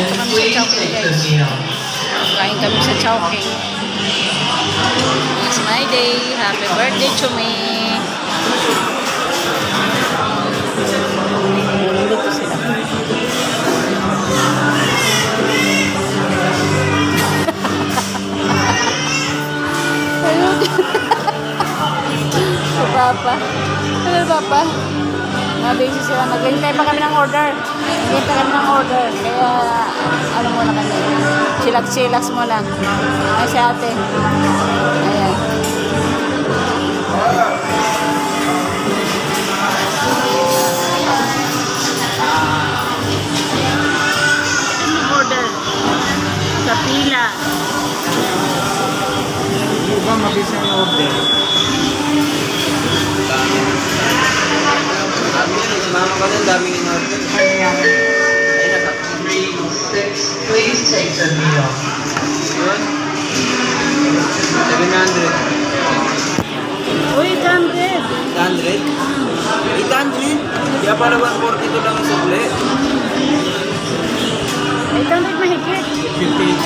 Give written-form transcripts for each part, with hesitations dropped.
please take the meal. Kain kami sa Chowking. It's my day. Happy birthday to me. Nandito sila. Papa. Hello, Papa. Mabisi sila. Naghintay pa kami ng order. Naghintay kami ng order. Kaya, ano muna kami. Chillax muna. Ay, si ate. Ayan. Order. Sa pila. Hindi ba mabisa yung order? Mama ko din, daming in-order. Ay, naka. 3, 6, please take the meal. Yun. 700. Uy, 800. 800? 800? Kaya para 142 lang ang suple. 800 mahigit. 50.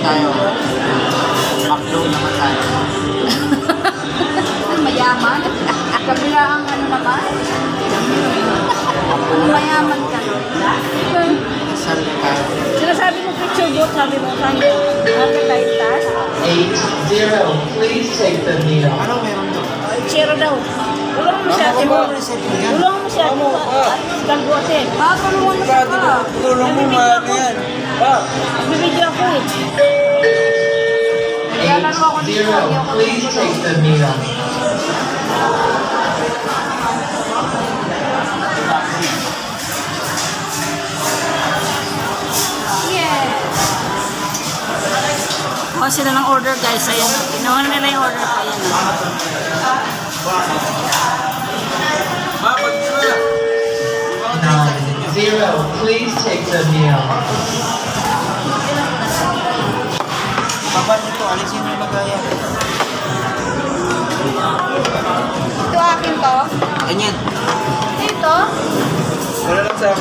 Tayo. Makdo naman tayo. Mayaman. Kabila ang ano naman. Mayaman ka. Saan tayo? Sinasabi mo picture book, sabi mo sa'yo. Appetite task. 8, 0, please take the meal. Ano meron doon? Zero daw. Tulungan mo siya, Timo. Tulungan mo siya, Timo. Kalbuate. Tulungan mo siya. Tulong mo, mahal yan. Nagbibideo ako eh. 8, 0, please take the meal. Yeah. Kuha sila ng order guys. Ayan. Ginawa na nila yung order ko. Ayan. 9, 0, please take the meal. Papa nito, alisin yung lagayan. Ito akin to. Ganyan. Ito. Wala lang sa